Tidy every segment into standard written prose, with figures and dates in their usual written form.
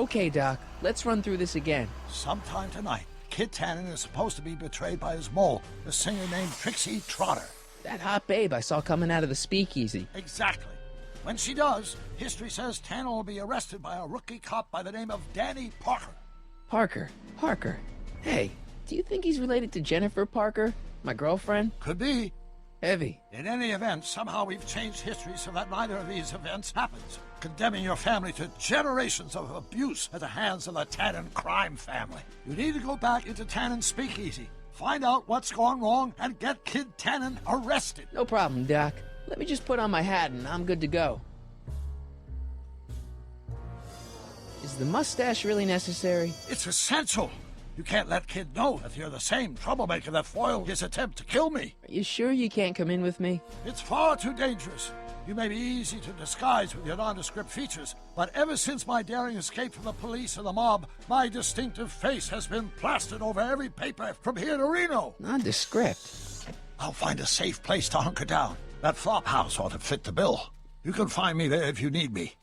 Okay, Doc, let's run through this again. Sometime tonight, Kid Tannen is supposed to be betrayed by his mole, a singer named Trixie Trotter. That hot babe I saw coming out of the speakeasy. Exactly. When she does, history says Tannen will be arrested by a rookie cop by the name of Danny Parker. Parker. Hey, do you think he's related to Jennifer Parker, my girlfriend? Could be. Heavy. In any event, somehow we've changed history so that neither of these events happens, condemning your family to generations of abuse at the hands of the Tannen crime family. You need to go back into Tannen's speakeasy, find out what's gone wrong, and get Kid Tannen arrested. No problem, Doc. Let me just put on my hat and I'm good to go. Is the mustache really necessary? It's essential. You can't let Kid know that you're the same troublemaker that foiled his attempt to kill me. Are you sure you can't come in with me? It's far too dangerous. You may be easy to disguise with your nondescript features, but ever since my daring escape from the police and the mob, my distinctive face has been plastered over every paper from here to Reno. Nondescript? I'll find a safe place to hunker down. That flop house ought to fit the bill. You can find me there if you need me.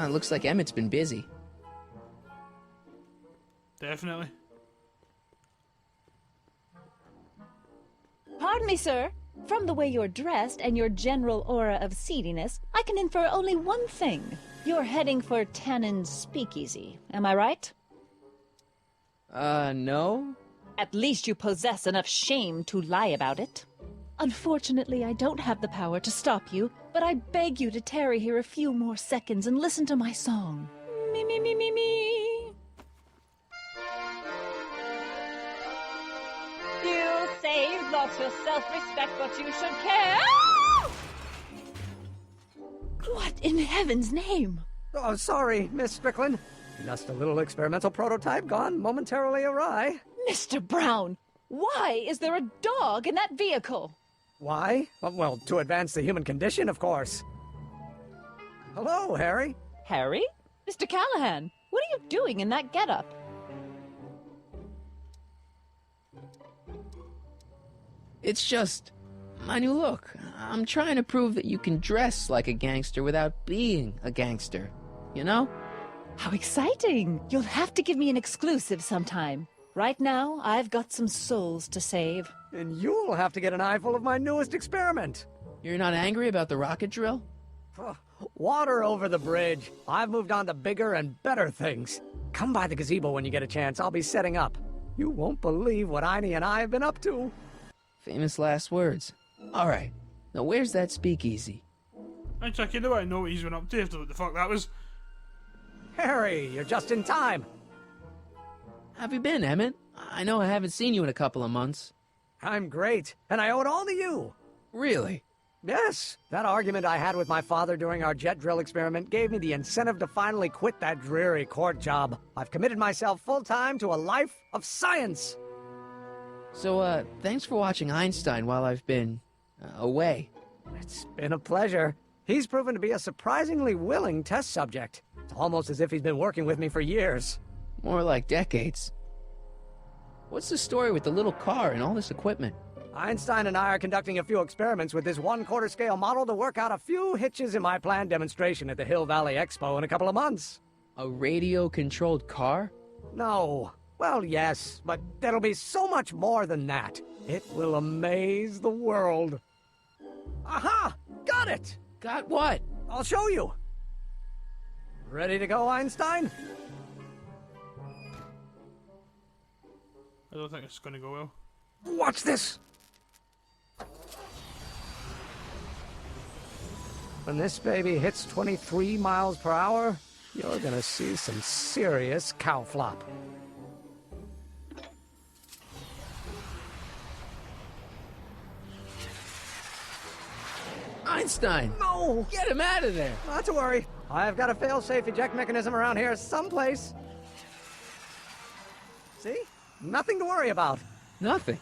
Looks like Emmett's been busy. Definitely. Pardon me, sir. From the way you're dressed and your general aura of seediness, I can infer only one thing. You're heading for Tannen's speakeasy. Am I right? No? At least you possess enough shame to lie about it. Unfortunately, I don't have the power to stop you, but I beg you to tarry here a few more seconds and listen to my song. Me, me, me, me, me. You say you've lost your self-respect, but you should care. What in heaven's name? Oh, sorry, Miss Strickland. Just a little experimental prototype gone momentarily awry. Mr. Brown, why is there a dog in that vehicle? Why? Well, to advance the human condition, of course. Hello, Harry. Harry? Mr. Callahan, what are you doing in that getup? It's just my new look. I'm trying to prove that you can dress like a gangster without being a gangster, you know? How exciting! You'll have to give me an exclusive sometime. Right now, I've got some souls to save. And you'll have to get an eyeful of my newest experiment. You're not angry about the rocket drill? Water over the bridge. I've moved on to bigger and better things. Come by the gazebo when you get a chance. I'll be setting up. You won't believe what Einie and I have been up to. Famous last words. Alright, now where's that speakeasy? I check it out. I know what he's been up to after what the fuck that was. Harry, you're just in time. How have you been, Emmett? I know I haven't seen you in a couple of months. I'm great, and I owe it all to you. Really? Yes, that argument I had with my father during our jet drill experiment gave me the incentive to finally quit that dreary court job. I've committed myself full-time to a life of science. So, thanks for watching Einstein while I've been, away. It's been a pleasure. He's proven to be a surprisingly willing test subject. It's almost as if he's been working with me for years. More like decades. What's the story with the little car and all this equipment? Einstein and I are conducting a few experiments with this 1/4 scale model to work out a few hitches in my planned demonstration at the Hill Valley Expo in a couple of months. A radio-controlled car? No. Well, yes, but there'll be so much more than that. It will amaze the world. Aha! Got it! Got what? I'll show you. Ready to go, Einstein? I don't think it's going to go well. Watch this! When this baby hits 23 miles per hour, you're gonna see some serious cow flop. Einstein! No! Get him out of there! Not to worry. I've got a fail-safe eject mechanism around here someplace. See? Nothing to worry about. Nothing.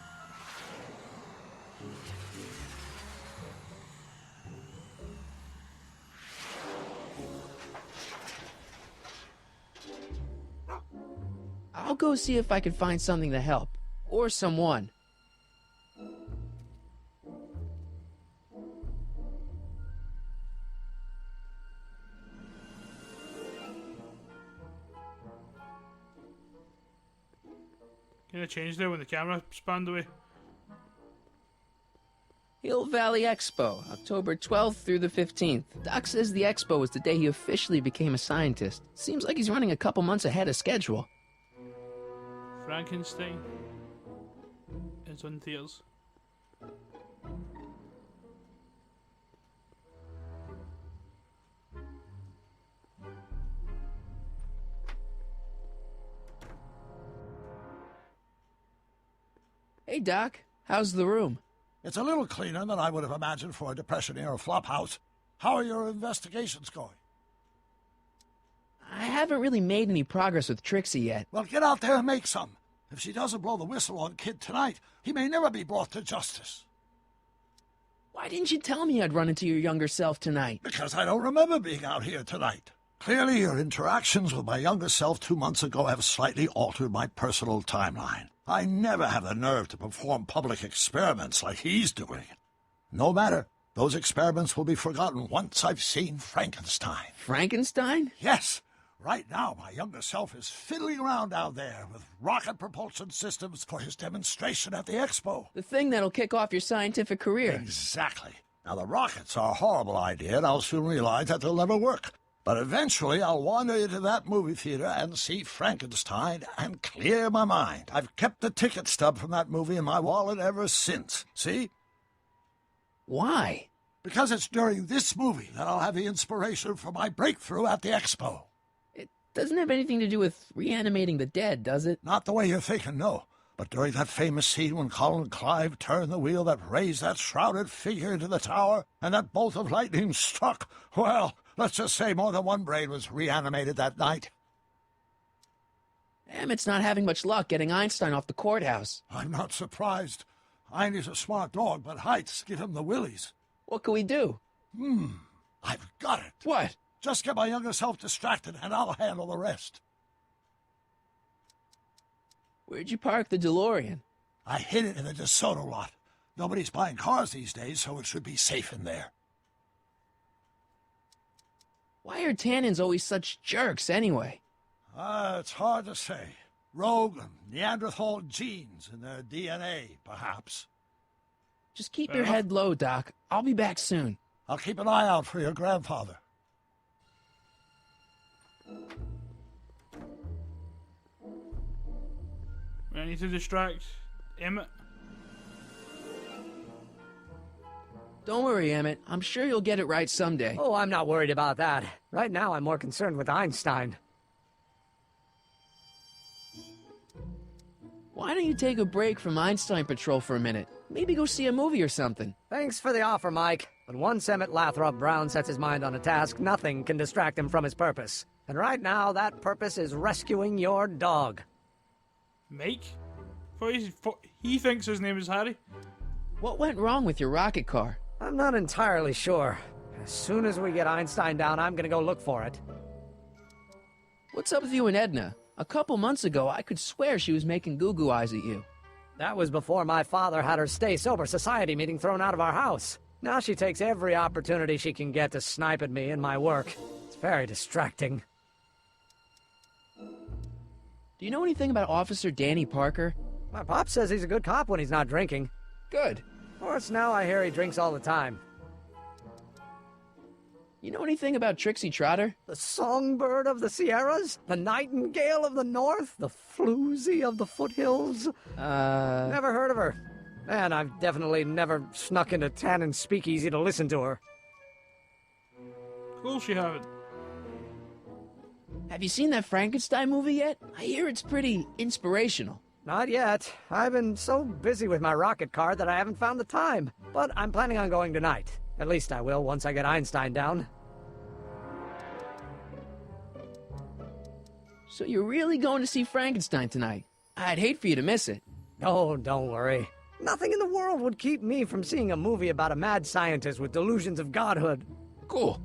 go see if I can find something to help. Or someone. Can I change there when the camera spanned away? Hill Valley Expo, October 12th through the 15th. Doc says the expo was the day he officially became a scientist. Seems like he's running a couple months ahead of schedule. Frankenstein is on theaters. Hey, Doc. How's the room? It's a little cleaner than I would have imagined for a Depression-era flophouse. How are your investigations going? I haven't really made any progress with Trixie yet. Well, get out there and make some. If she doesn't blow the whistle on Kid tonight, he may never be brought to justice. Why didn't you tell me I'd run into your younger self tonight? Because I don't remember being out here tonight. Clearly, your interactions with my younger self 2 months ago have slightly altered my personal timeline. I never have the nerve to perform public experiments like he's doing. No matter. Those experiments will be forgotten once I've seen Frankenstein. Frankenstein? Yes. Right now, my younger self is fiddling around down there with rocket propulsion systems for his demonstration at the expo. The thing that'll kick off your scientific career. Exactly. Now, the rockets are a horrible idea, and I'll soon realize that they'll never work. But eventually, I'll wander into that movie theater and see Frankenstein and clear my mind. I've kept the ticket stub from that movie in my wallet ever since. See? Why? Because it's during this movie that I'll have the inspiration for my breakthrough at the expo. It doesn't have anything to do with reanimating the dead, does it? Not the way you're thinking, no. But during that famous scene when Colin Clive turned the wheel that raised that shrouded figure into the tower, and that bolt of lightning struck, well, let's just say more than one brain was reanimated that night. Emmett's not having much luck getting Einstein off the courthouse. I'm not surprised. Einstein's a smart dog, but heights give him the willies. What can we do? I've got it. What? Just get my younger self distracted, and I'll handle the rest. Where'd you park the DeLorean? I hid it in the DeSoto lot. Nobody's buying cars these days, so it should be safe in there. Why are tannins always such jerks, anyway? It's hard to say. Rogue Neanderthal genes in their DNA, perhaps. Just keep your head low, Doc. I'll be back soon. I'll keep an eye out for your grandfather. I need to distract Emmett. Don't worry, Emmett. I'm sure you'll get it right someday. Oh, I'm not worried about that. Right now, I'm more concerned with Einstein. Why don't you take a break from Einstein Patrol for a minute? Maybe go see a movie or something. Thanks for the offer, Mike. But once Emmett Lathrop Brown sets his mind on a task, nothing can distract him from his purpose. And right now, that purpose is rescuing your dog. Mike? He thinks his name is Harry. What went wrong with your rocket car? I'm not entirely sure. As soon as we get Einstein down, I'm gonna go look for it. What's up with you and Edna? A couple months ago, I could swear she was making goo-goo eyes at you. That was before my father had her Stay Sober Society meeting thrown out of our house. Now she takes every opportunity she can get to snipe at me and my work. It's very distracting. Do you know anything about Officer Danny Parker? My pop says he's a good cop when he's not drinking. Good. Of course, now I hear he drinks all the time. You know anything about Trixie Trotter? The songbird of the Sierras? The nightingale of the north? The floozy of the foothills? Never heard of her. And I've definitely never snuck into Tannen's Speakeasy to listen to her. Of course you haven't. Have you seen that Frankenstein movie yet? I hear it's pretty inspirational. Not yet. I've been so busy with my rocket car that I haven't found the time. But I'm planning on going tonight. At least I will once I get Einstein down. So you're really going to see Frankenstein tonight? I'd hate for you to miss it. Oh, don't worry. Nothing in the world would keep me from seeing a movie about a mad scientist with delusions of godhood. Cool.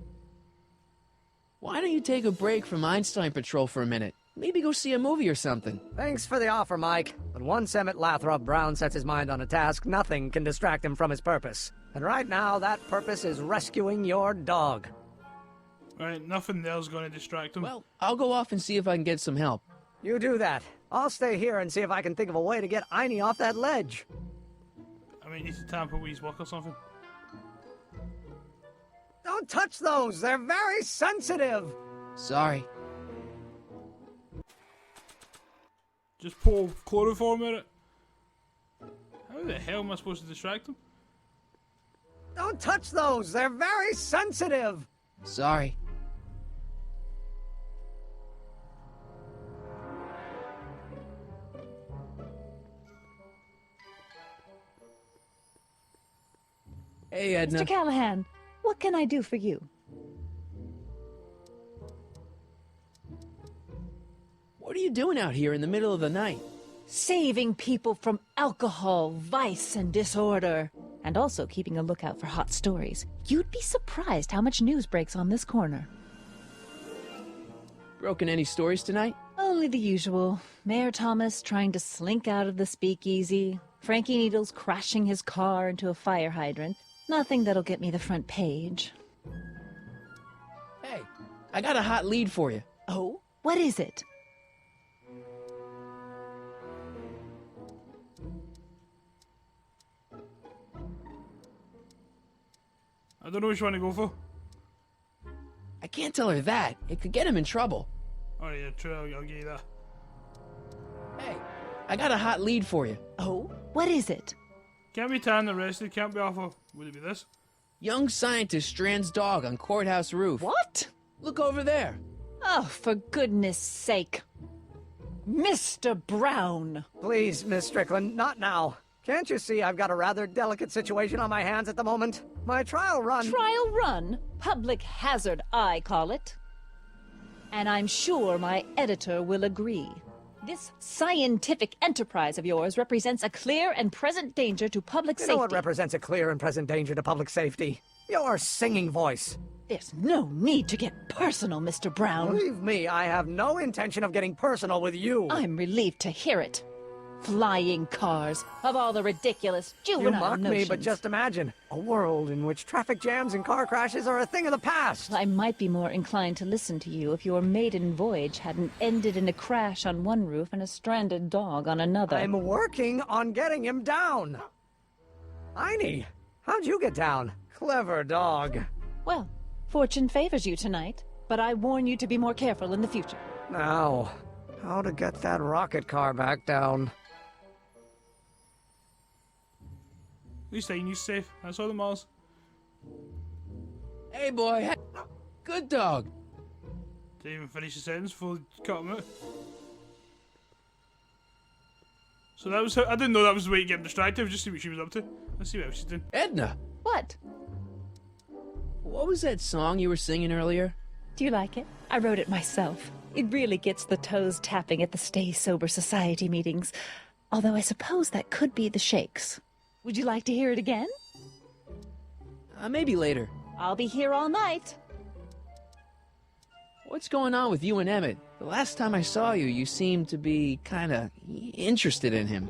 Why don't you take a break from Einstein Patrol for a minute? Maybe go see a movie or something. Thanks for the offer, Mike. But once Emmett Lathrop Brown sets his mind on a task, nothing can distract him from his purpose. And right now, that purpose is rescuing your dog. Right, nothing there's going to distract him. Well, I'll go off and see if I can get some help. You do that. I'll stay here and see if I can think of a way to get Einie off that ledge. I mean, need to tamper with his work or something. Don't touch those! They're very sensitive! Sorry. Just pour chloroform in it. How the hell am I supposed to distract him? Don't touch those! They're very sensitive! Sorry. Hey, Edna. Mr. Callahan, what can I do for you? What are you doing out here in the middle of the night? Saving people from alcohol, vice, and disorder. And also keeping a lookout for hot stories. You'd be surprised how much news breaks on this corner. Broken any stories tonight? Only the usual. Mayor Thomas trying to slink out of the speakeasy. Frankie Needles crashing his car into a fire hydrant. Nothing that'll get me the front page. Hey, I got a hot lead for you. Oh? What is it? I don't know which one to go for. I can't tell her that. It could get him in trouble. Oh yeah, true, I'll give you that. Hey, I got a hot lead for you. Oh? What is it? Can't be Tan arrested, can't be off of... Would it be this? Young scientist strands dog on courthouse roof. What? Look over there. Oh, for goodness sake. Mr. Brown! Please, Miss Strickland, not now. Can't you see I've got a rather delicate situation on my hands at the moment? My trial run... Trial run? Public hazard, I call it. And I'm sure my editor will agree. This scientific enterprise of yours represents a clear and present danger to public You safety. know what represents a clear and present danger to public safety? Your singing voice. There's no need to get personal, Mr. Brown. Believe me, I have no intention of getting personal with you. I'm relieved to hear it. Flying cars, of all the ridiculous You juvenile mock me, notions. but just imagine. A world in which traffic jams and car crashes are a thing of the past. I might be more inclined to listen to you if your maiden voyage hadn't ended in a crash on one roof and a stranded dog on another. I'm working on getting him down. Einie, how'd you get down? Clever dog. Well, fortune favors you tonight, but I warn you to be more careful in the future. Now, how to get that rocket car back down? At least Ainie's safe, that's all that matters. Hey, boy. Good dog. Didn't even finish the sentence before cut him out. So that was how, I didn't know that was the way to get him distracted, just see what she was up to. Let's see what else she's doing. Edna, What? what was that song you were singing earlier? Do you like it? I wrote it myself. It really gets the toes tapping at the Stay Sober Society meetings. Although I suppose that could be the Shakes. Would you like to hear it again? Maybe later. I'll be here all night. What's going on with you and Emmett? The last time I saw you, you seemed to be kinda interested in him.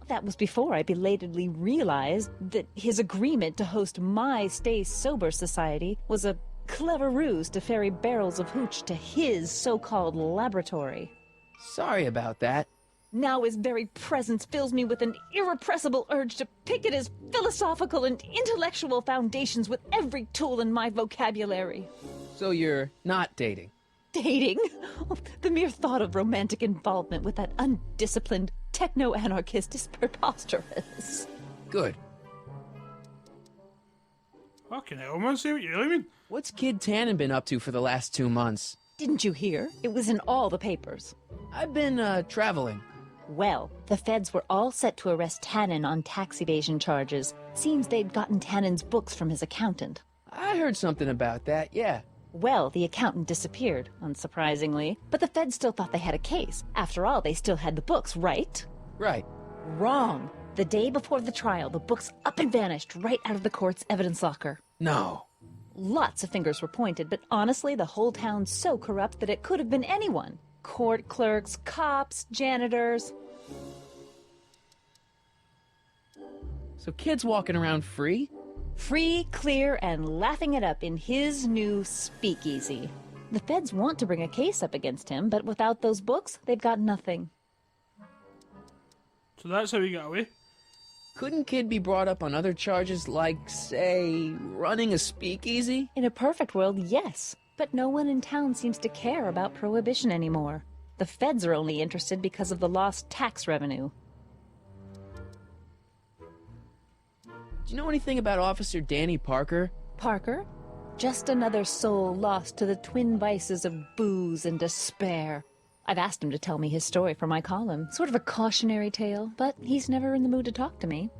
That was before I belatedly realized that his agreement to host my Stay Sober Society was a clever ruse to ferry barrels of hooch to his so-called laboratory. Sorry about that. Now his very presence fills me with an irrepressible urge to pick at his philosophical and intellectual foundations with every tool in my vocabulary. So you're not dating? Dating? Oh, the mere thought of romantic involvement with that undisciplined techno-anarchist is preposterous. Good. Fucking hell, man, see what you really mean? What's Kid Tannen been up to for the last 2 months? Didn't you hear? It was in all the papers. I've been, traveling. Well, the feds were all set to arrest Tannen on tax evasion charges. Seems they'd gotten Tannen's books from his accountant. I heard something about that, yeah. Well, the accountant disappeared, unsurprisingly. But the feds still thought they had a case. After all, they still had the books, right? Right. Wrong. The day before the trial, the books up and vanished right out of the court's evidence locker. No. Lots of fingers were pointed, but honestly, the whole town's so corrupt that it could have been anyone. Court clerks, cops, janitors. So kids walking around free? Free, clear, and laughing it up in his new speakeasy. The feds want to bring a case up against him, but without those books, they've got nothing. So that's how he got away. Couldn't Kid be brought up on other charges like, say, running a speakeasy? In a perfect world, yes. But no one in town seems to care about prohibition anymore. The feds are only interested because of the lost tax revenue. Do you know anything about Officer Danny Parker? Parker? Just another soul lost to the twin vices of booze and despair. I've asked him to tell me his story for my column, sort of a cautionary tale, but he's never in the mood to talk to me.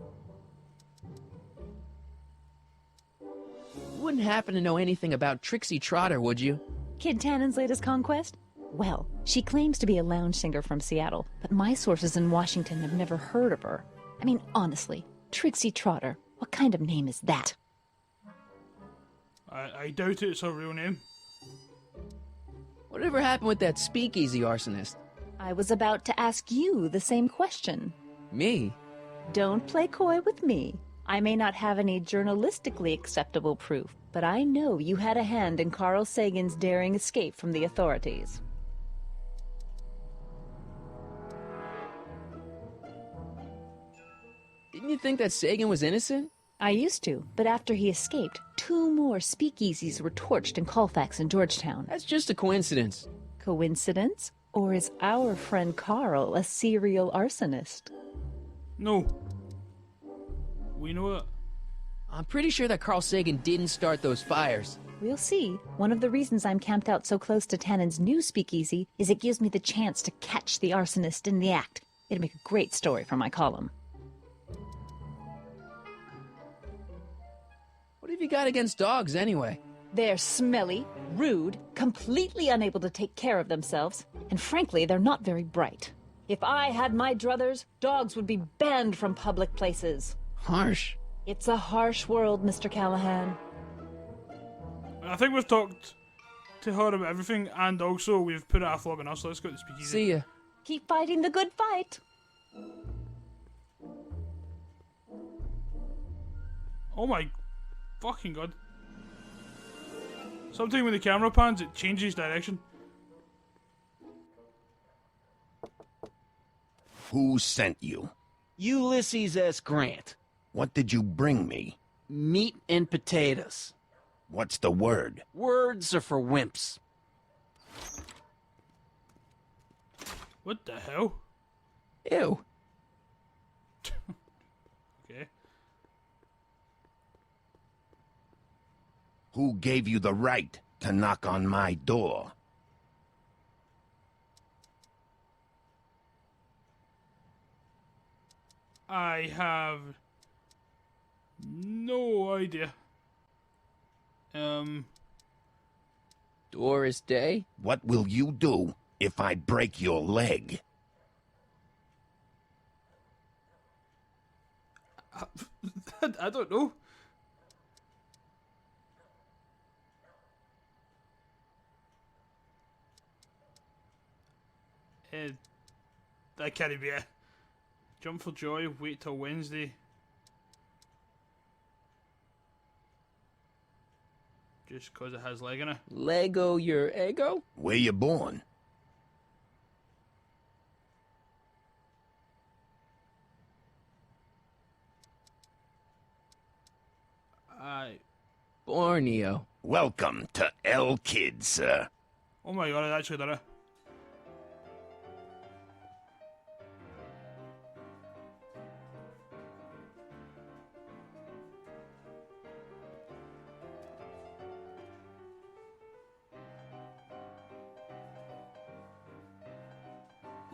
You wouldn't happen to know anything about Trixie Trotter, would you? Kid Tannen's latest conquest? Well, she claims to be a lounge singer from Seattle, but my sources in Washington have never heard of her. I mean, honestly, Trixie Trotter, what kind of name is that? I doubt it's her real name. Whatever happened with that speakeasy arsonist? I was about to ask you the same question. Me? Don't play coy with me. I may not have any journalistically acceptable proof, but I know you had a hand in Carl Sagan's daring escape from the authorities. Didn't you think that Sagan was innocent? I used to, but after he escaped, 2 more speakeasies were torched in Colfax and Georgetown. That's just a coincidence. Coincidence? Or is our friend Carl a serial arsonist? No. We know that. I'm pretty sure that Carl Sagan didn't start those fires. We'll see. One of the reasons I'm camped out so close to Tannen's new speakeasy is it gives me the chance to catch the arsonist in the act. It'd make a great story for my column. What have you got against dogs, anyway? They're smelly, rude, completely unable to take care of themselves, and frankly, they're not very bright. If I had my druthers, dogs would be banned from public places. Harsh. It's a harsh world, Mr. Callahan. I think we've talked to her about everything, and also we've put it off long enough, so let's go to the speakeasy. See ya. Keep fighting the good fight. Oh my fucking god. Sometimes when the camera pans, it changes direction. Who sent you? Ulysses S. Grant. What did you bring me? Meat and potatoes. What's the word? Words are for wimps. What the hell? Ew. Okay. Who gave you the right to knock on my door? I have no idea. Doris Day? What will you do if I break your leg? I don't know. That can't be it. Jump for joy, wait till Wednesday. Just cause it has leg in it. Lego your ego? Where you born? Borneo. Welcome to El Kid, sir. Oh my god, I actually did it.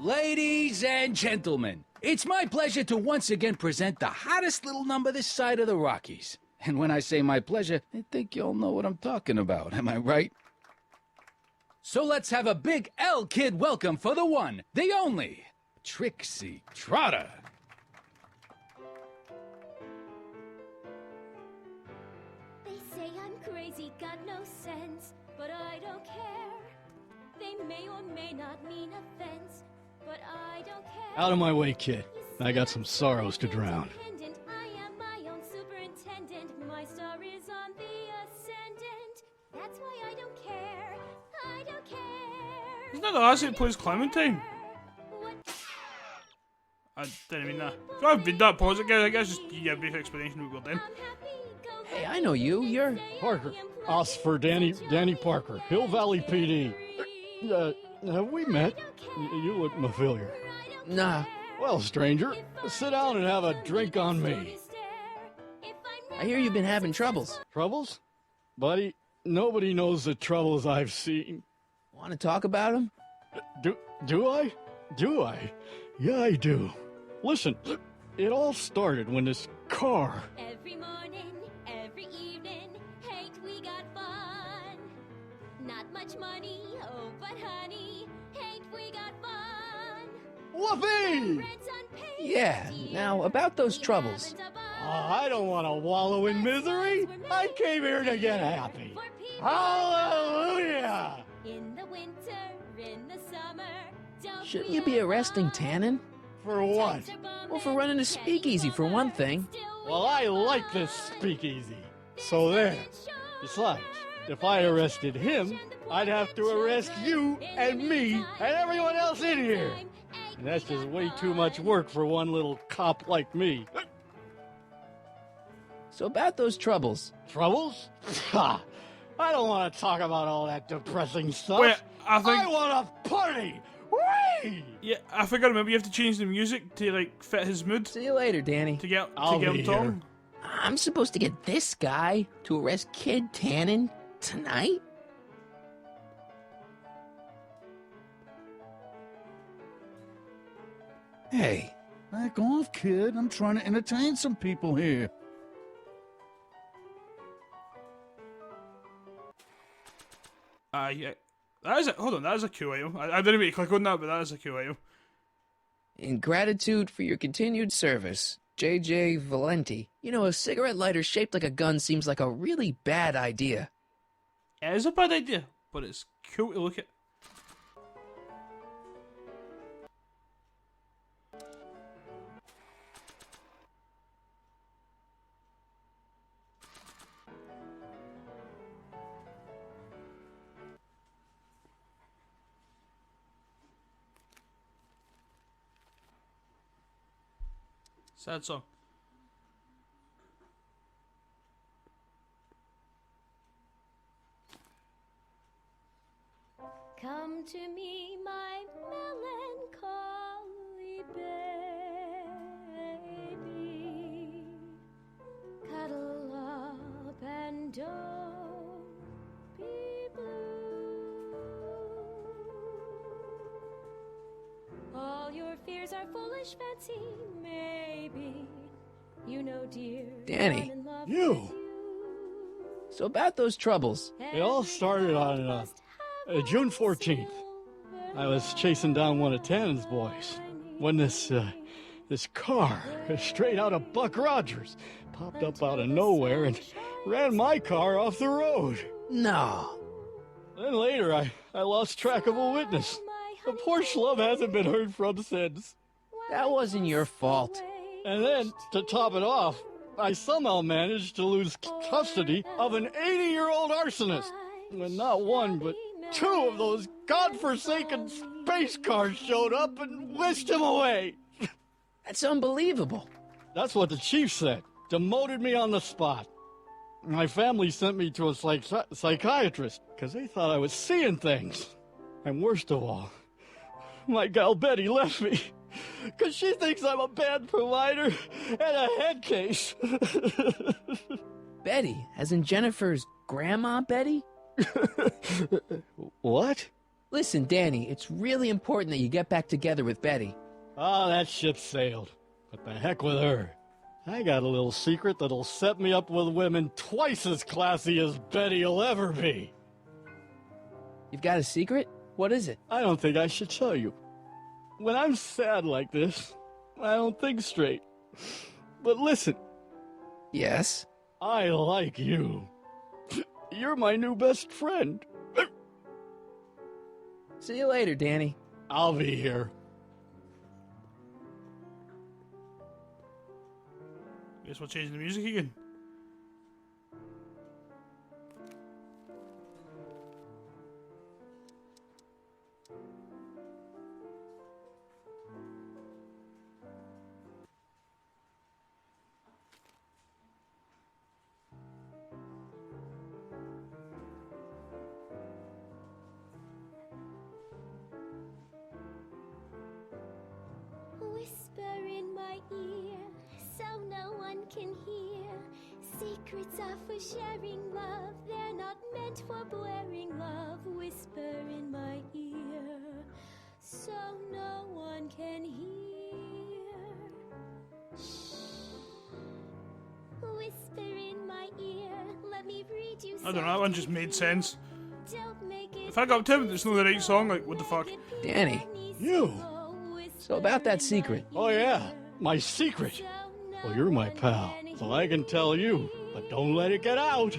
Ladies and gentlemen, it's my pleasure to once again present the hottest little number this side of the Rockies. And when I say my pleasure, I think you'll know what I'm talking about, am I right? So let's have a big El Kid welcome for the one, the only, Trixie Trotter. They say I'm crazy, got no sense, but I don't care. They may or may not mean offense, but I don't care. Out of my way, kid. I got some sorrows to drown. I am my own superintendent. My star is on the ascendant. That's why I don't care. I don't care. Isn't that the last that plays Clementine? I didn't mean that. If I've been that positive, guys, I guess just give you a brief explanation of what we're doing. Hey, I know you. You're... Parker. Us for Danny Parker. Hill Valley PD. Have we met? You look familiar. Nah. Well, stranger, sit down and have a drink on me. I hear you've been having troubles. Troubles? Buddy, nobody knows the troubles I've seen. Want to talk about them? Do I? Do I? Yeah, I do. Listen, it all started when this car... Every morning, every evening, ain't we got fun? Not much money, oh, but honey, ain't we got fun? Whoopee! Yeah, now about those troubles. I don't want to wallow in misery. I came here to get happy. Hallelujah! In the winter, in the summer, Shouldn't you be arresting Tannen? For what? Well, for running a speakeasy, for one thing. Well, I like this speakeasy. So there. Besides, if I arrested him, I'd have to arrest you and me and everyone else in here. And that's just way too much work for one little cop like me. So about those troubles. Troubles? Ha! I don't want to talk about all that depressing stuff. Wait, I think... I want a party! Whee! Yeah, I think I remember you have to change the music to, like, fit his mood. See you later, Danny. To get I'll him be talking. I'm supposed to get this guy to arrest Kid Tannen tonight? Hey. Back off, kid. I'm trying to entertain some people here. Yeah. That is a, hold on, that is a cool item. I didn't really click on that, but that is a cool item. In gratitude for your continued service, J.J. Valenti. You know, a cigarette lighter shaped like a gun seems like a really bad idea. It is a bad idea, but it's cool to look at. Sad song. Come to me, my melancholy baby. Cuddle up and don't be blue. All your fears are foolish fancy, maybe. You know, dear, Danny. I'm in love You. with So about those troubles. It all started on June 14th. I was chasing down one of Tannen's boys when this car, straight out of Buck Rogers, popped up out of nowhere and ran my car off the road. No. Then later, I lost track of a witness. The poor schlub hasn't been heard from since. That wasn't your fault. And then, to top it off, I somehow managed to lose custody of an 80-year-old arsonist. When not one, but two of those godforsaken space cars showed up and whisked him away. That's unbelievable. That's what the chief said. Demoted me on the spot. My family sent me to a psychiatrist because they thought I was seeing things. And worst of all, my gal Betty left me because she thinks I'm a bad provider and a head case. Betty, as in Jennifer's grandma Betty? What? Listen, Danny, it's really important that you get back together with Betty. Oh, that ship sailed. But the heck with her. I got a little secret that'll set me up with women twice as classy as Betty will ever be. You've got a secret? What is it? I don't think I should tell you. When I'm sad like this, I don't think straight. But listen. Yes? I like you. You're my new best friend. See you later, Danny. I'll be here. Guess we're changing the music again. Whisper in my ear, so no one can hear. Secrets are for sharing love, they're not meant for blaring love. Whisper in my ear, so no one can hear. Shh. Whisper in my ear, let me read you. I don't know, that one just made sense. Don't make it. If I got Tim, it's not the right song, like, what the fuck? Danny. You? So about that secret. Oh, yeah. My secret. Well, you're my pal, so I can tell you, but don't let it get out.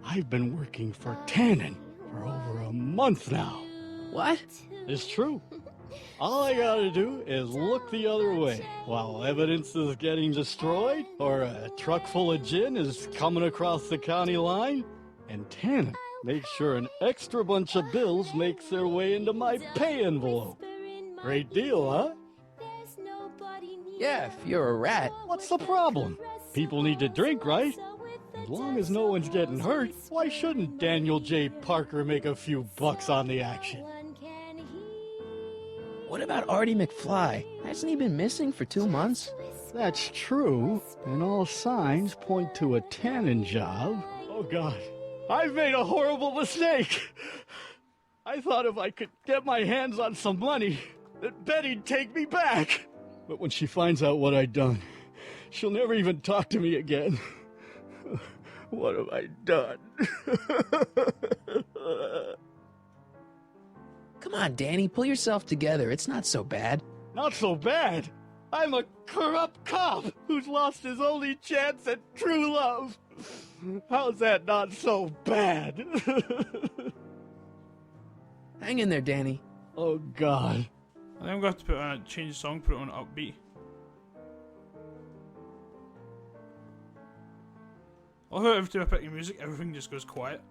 I've been working for Tannen for over a month now. What? It's true. All I gotta do is look the other way while evidence is getting destroyed or a truck full of gin is coming across the county line, and Tannen makes sure an extra bunch of bills makes their way into my pay envelope. Great deal, huh? Yeah, if you're a rat. What's the problem? People need to drink, right? As long as no one's getting hurt, why shouldn't Daniel J. Parker make a few bucks on the action? What about Artie McFly? Hasn't he been missing for 2 months? That's true, and all signs point to a Tannen job. Oh God, I've made a horrible mistake. I thought if I could get my hands on some money, that Betty'd take me back. But when she finds out what I'd done, she'll never even talk to me again. What have I done? Come on, Danny, pull yourself together. It's not so bad. Not so bad. I'm a corrupt cop who's lost his only chance at true love. How's that not so bad? Hang in there, Danny. Oh, God. I think I'm going to have to put on change the song, put it on upbeat. Although every time I pick your music, everything just goes quiet.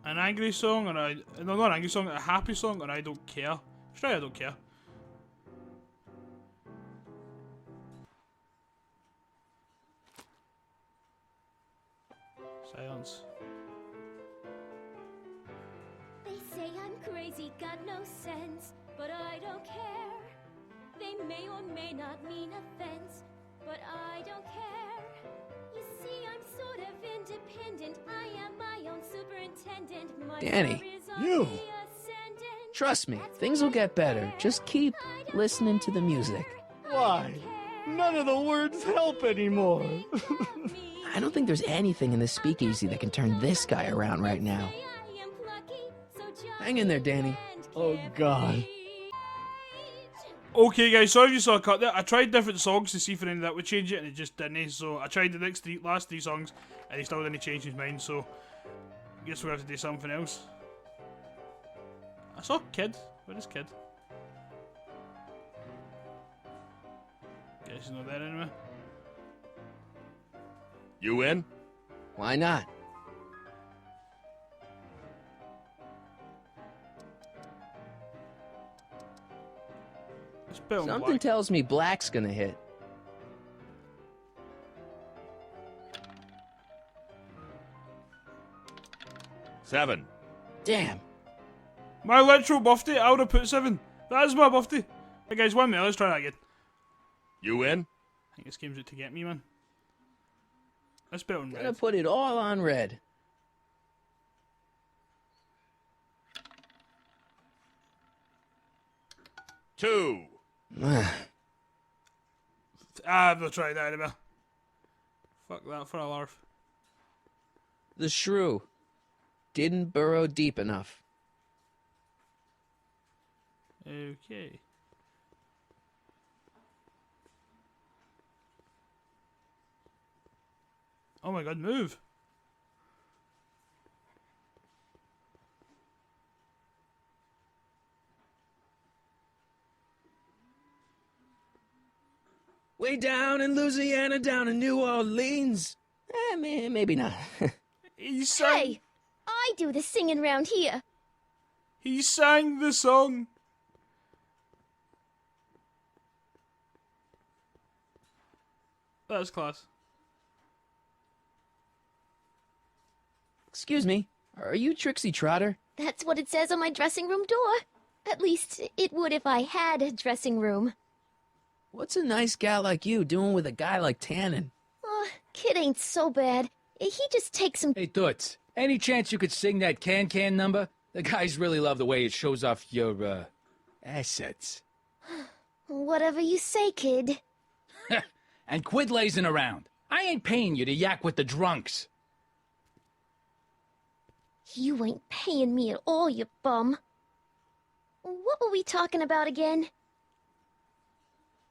An angry song, or no, not an angry song, a happy song, or I don't care. Let's try I don't care. Silence. They say I'm crazy, got no sense, but I don't care. They may or may not mean offense, but I don't care. You see, I'm sort of independent. I am my own superintendent. My Danny, you. Trust me, things will get better. Just keep listening to the music. Why? None of the words help anymore. I don't think there's anything in this speakeasy that can turn this guy around right now. Hang in there, Danny. Oh, God. Okay, guys, sorry if you saw a cut there. I tried different songs to see if any of that would change it, and it just didn't. So I tried the last three songs, and he still didn't change his mind. So I guess we'll have to do something else. I saw Kid. Where is Kid? Guess he's not there anyway. You in? Why not? Something tells me black's gonna hit. Seven. Damn. My literal birthday, I would have put 7. That is my birthday. Hey guys, 1 minute, let's try that again. You in? I think this game's out to get me, man. Let's bet on Gonna red. put it all on red. Two. I've not tried that anymore. Fuck that for a laugh. The shrew didn't burrow deep enough. Okay. Oh my god, move. Way down in Louisiana, down in New Orleans. Maybe not. He sang. Hey, I do the singing round here. He sang the song. That's class. Excuse me, are you Trixie Trotter? That's what it says on my dressing room door. At least, it would if I had a dressing room. What's a nice gal like you doing with a guy like Tannen? Kid ain't so bad. He just takes some... Hey, Toots, any chance you could sing that can-can number? The guys really love the way it shows off your, assets. Whatever you say, kid. And quit lazing around. I ain't paying you to yak with the drunks. You ain't paying me at all, you bum. What were we talking about again?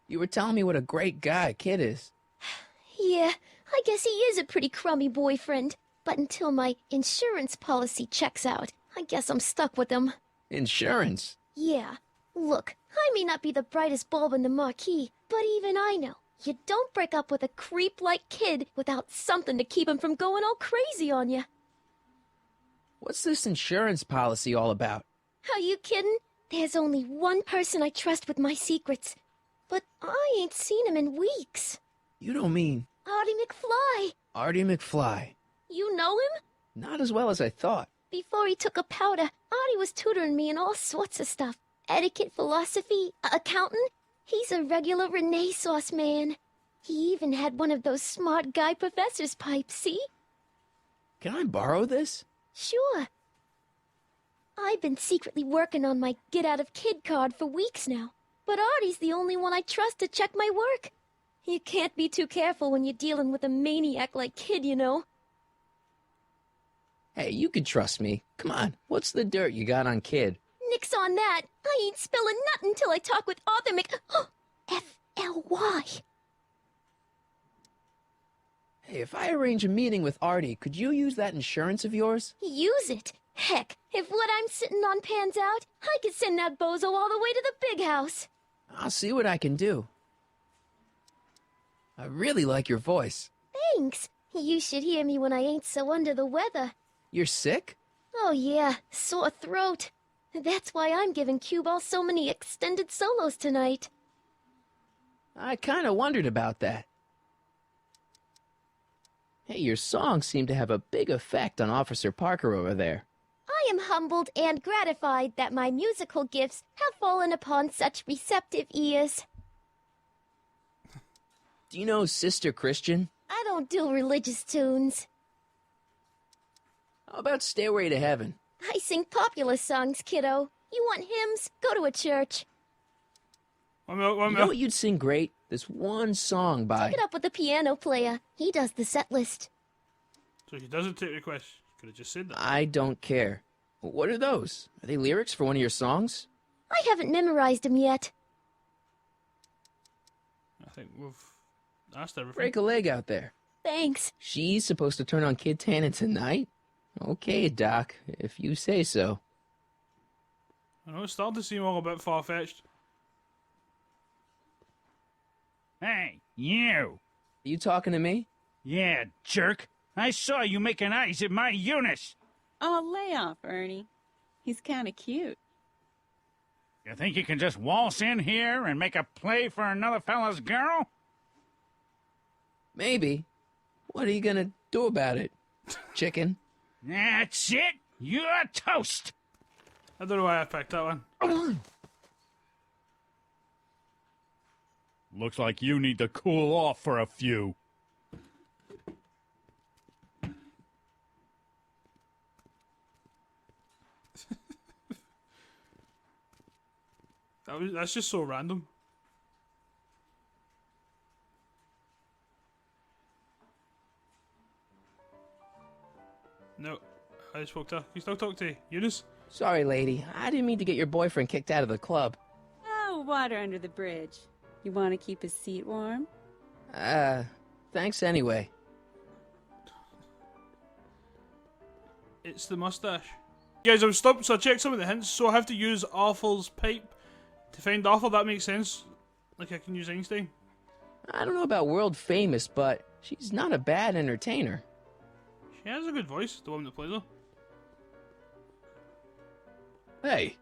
You were telling me what a great guy Kid is. Yeah, I guess he is a pretty crummy boyfriend. But until my insurance policy checks out, I guess I'm stuck with him. Insurance? Yeah. Look, I may not be the brightest bulb in the marquee, but even I know you don't break up with a creep like Kid without something to keep him from going all crazy on you. What's this insurance policy all about? Are you kidding? There's only one person I trust with my secrets. But I ain't seen him in weeks. You don't mean... Artie McFly. Artie McFly. You know him? Not as well as I thought. Before he took a powder, Artie was tutoring me in all sorts of stuff. Etiquette, philosophy, accounting. He's a regular Renaissance man. He even had one of those smart guy professor's pipes, see? Can I borrow this? Sure. I've been secretly working on my get-out-of-kid card for weeks now. But Artie's the only one I trust to check my work. You can't be too careful when you're dealing with a maniac like Kid, you know. Hey, you can trust me. Come on, what's the dirt you got on Kid? Nix on that. I ain't spilling nothing till I talk with Arthur F-L-Y. Hey, if I arrange a meeting with Artie, could you use that insurance of yours? Use it. Heck, if what I'm sitting on pans out, I could send that bozo all the way to the big house. I'll see what I can do. I really like your voice. Thanks. You should hear me when I ain't so under the weather. You're sick? Oh yeah, sore throat. That's why I'm giving Cue Ball so many extended solos tonight. I kinda wondered about that. Hey, your songs seem to have a big effect on Officer Parker over there. I am humbled and gratified that my musical gifts have fallen upon such receptive ears. Do you know Sister Christian? I don't do religious tunes. How about Stairway to Heaven? I sing popular songs, kiddo. You want hymns? Go to a church. One minute. You know what you'd sing great? This one song by... Take it up with the piano player. He does the set list. So he doesn't take requests. Could have just said that. I don't care. What are those? Are they lyrics for one of your songs? I haven't memorized them yet. I think we've asked everything. Break a leg out there. Thanks. She's supposed to turn on Kid Tannen tonight? Okay, Doc, if you say so. I know it's starting to seem all a bit far-fetched. Hey, you! Are you talking to me? Yeah, jerk. I saw you making eyes at my Eunice. Oh, lay off, Ernie. He's kind of cute. You think you can just waltz in here and make a play for another fella's girl? Maybe. What are you gonna do about it, chicken? That's it. You're toast. I don't know why I picked that one. Looks like you need to cool off for a few. That's just so random. No, I spoke to her. You still talk to Eunice? Sorry, lady. I didn't mean to get your boyfriend kicked out of the club. Oh, water under the bridge. You want to keep his seat warm? Thanks anyway. It's the mustache. Guys, I was stumped, so I checked some of the hints. So I have to use Arthur's pipe to find Arthur. That makes sense. Like I can use Einstein. I don't know about world famous, but she's not a bad entertainer. She has a good voice, the woman that plays her. Hey,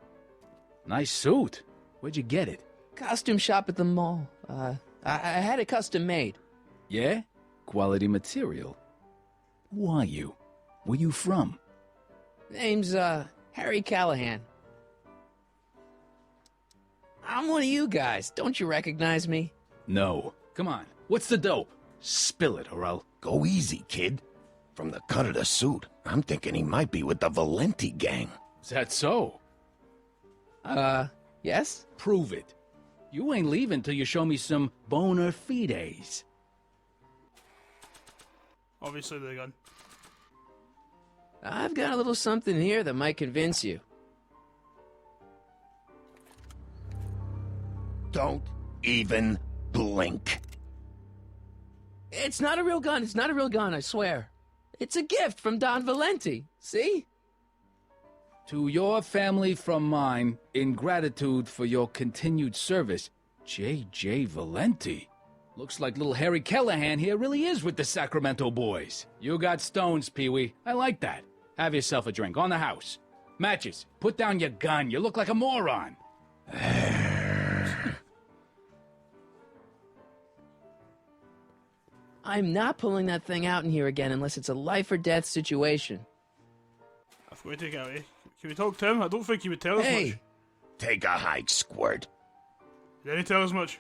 nice suit. Where'd you get it? Costume shop at the mall. I had it custom made. Yeah? Quality material. Who are you? Where you from? Name's, Harry Callahan. I'm one of you guys. Don't you recognize me? No. Come on. What's the dope? Spill it, or I'll... Go easy, kid. From the cut of the suit, I'm thinking he might be with the Valenti gang. Is that so? Yes? Prove it. You ain't leaving till you show me some bona fides. Obviously, the gun. I've got a little something here that might convince you. Don't even blink. It's not a real gun. It's not a real gun, I swear. It's a gift from Don Valenti. See? To your family from mine, in gratitude for your continued service, J.J. Valenti. Looks like little Harry Callahan here really is with the Sacramento boys. You got stones, Pee-wee. I like that. Have yourself a drink on the house. Matches, put down your gun. You look like a moron. I'm not pulling that thing out in here again unless it's a life or death situation. I've got to take it out, eh? Can we talk to him? I don't think he would tell us much. Take a hike, Squirt. Did he tell us much?